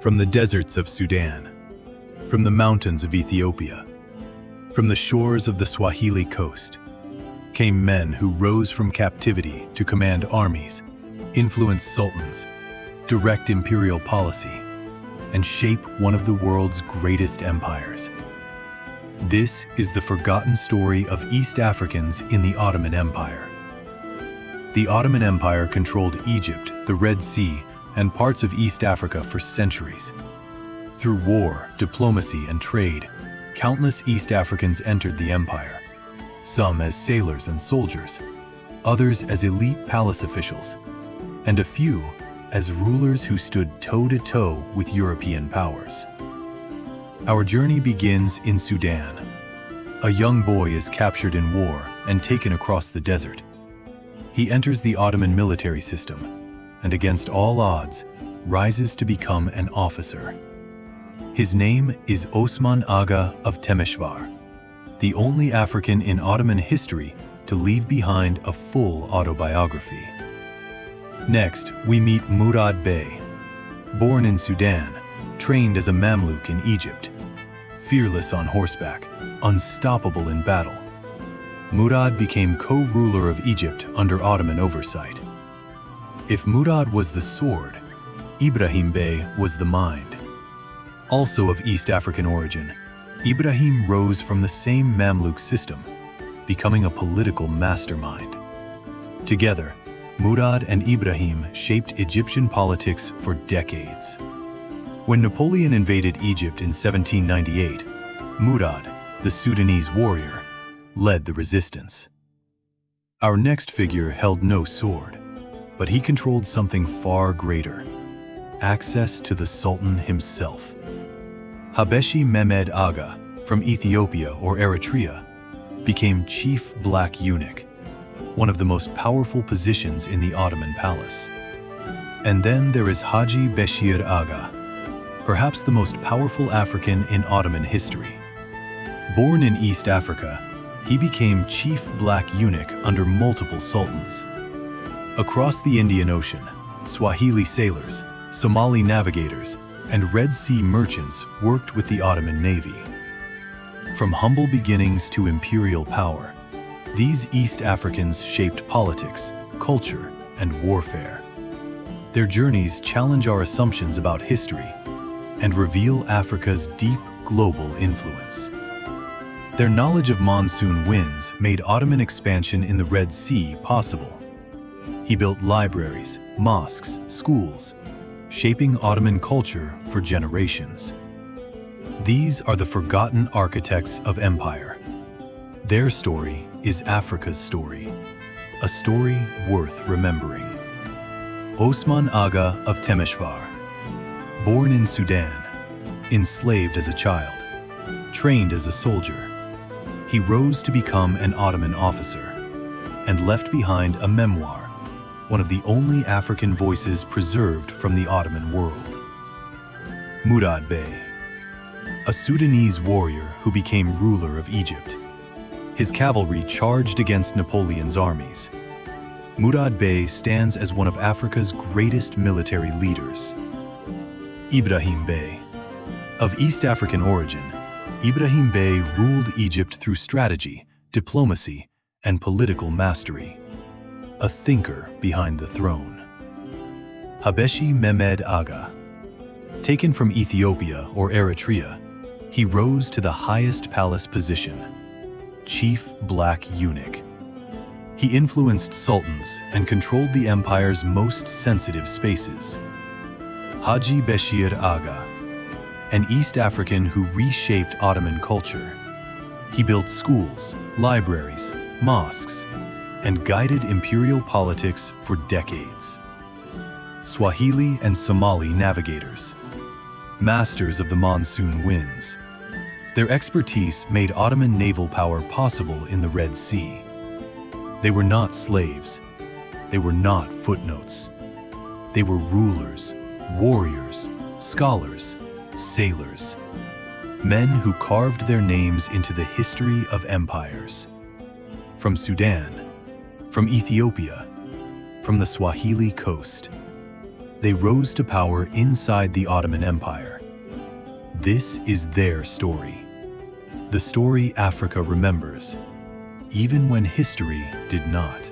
From the deserts of Sudan, from the mountains of Ethiopia, from the shores of the Swahili coast, came men who rose from captivity to command armies, influence sultans, direct imperial policy, and shape one of the world's greatest empires. This is the forgotten story of East Africans in the Ottoman Empire. The Ottoman Empire controlled Egypt, the Red Sea, and parts of East Africa for centuries. Through war, diplomacy, and trade, countless East Africans entered the empire, some as sailors and soldiers, others as elite palace officials, and a few as rulers who stood toe-to-toe with European powers. Our journey begins in Sudan. A young boy is captured in war and taken across the desert. He enters the Ottoman military system, and against all odds, rises to become an officer. His name is Osman Aga of Temeshvar, the only African in Ottoman history to leave behind a full autobiography. Next, we meet Murad Bey. Born in Sudan, trained as a Mamluk in Egypt, fearless on horseback, unstoppable in battle, Murad became co-ruler of Egypt under Ottoman oversight. If Murad was the sword, Ibrahim Bey was the mind. Also of East African origin, Ibrahim rose from the same Mamluk system, becoming a political mastermind. Together, Murad and Ibrahim shaped Egyptian politics for decades. When Napoleon invaded Egypt in 1798, Murad, the Sudanese warrior, led the resistance. Our next figure held no sword, but he controlled something far greater: access to the Sultan himself. Habeshi Mehmed Ağa, from Ethiopia or Eritrea, became chief black eunuch, one of the most powerful positions in the Ottoman palace. And then there is Hacı Beşir Ağa, perhaps the most powerful African in Ottoman history. Born in East Africa, he became chief black eunuch under multiple sultans. Across the Indian Ocean, Swahili sailors, Somali navigators, and Red Sea merchants worked with the Ottoman Navy. From humble beginnings to imperial power, these East Africans shaped politics, culture, and warfare. Their journeys challenge our assumptions about history and reveal Africa's deep global influence. Their knowledge of monsoon winds made Ottoman expansion in the Red Sea possible. He built libraries, mosques, schools, shaping Ottoman culture for generations. These are the forgotten architects of empire. Their story is Africa's story, a story worth remembering. Osman Aga of Temeshvar. Born in Sudan, enslaved as a child, trained as a soldier, he rose to become an Ottoman officer and left behind a memoir, one of the only African voices preserved from the Ottoman world. Murad Bey, a Sudanese warrior who became ruler of Egypt. His cavalry charged against Napoleon's armies. Murad Bey stands as one of Africa's greatest military leaders. Ibrahim Bey. Of East African origin, Ibrahim Bey ruled Egypt through strategy, diplomacy, and political mastery. A thinker behind the throne. Habeshi Mehmed Ağa. Taken from Ethiopia or Eritrea, he rose to the highest palace position: chief black eunuch. He influenced sultans and controlled the empire's most sensitive spaces. Hacı Beşir Ağa, an East African who reshaped Ottoman culture. He built schools, libraries, mosques, and guided imperial politics for decades. Swahili and Somali navigators, masters of the monsoon winds. Their expertise made Ottoman naval power possible in the Red Sea. They were not slaves. They were not footnotes. They were rulers, warriors, scholars, sailors, men who carved their names into the history of empires. From Sudan, from Ethiopia, from the Swahili coast. they rose to power inside the Ottoman Empire. This is their story. The story Africa remembers, even when history did not.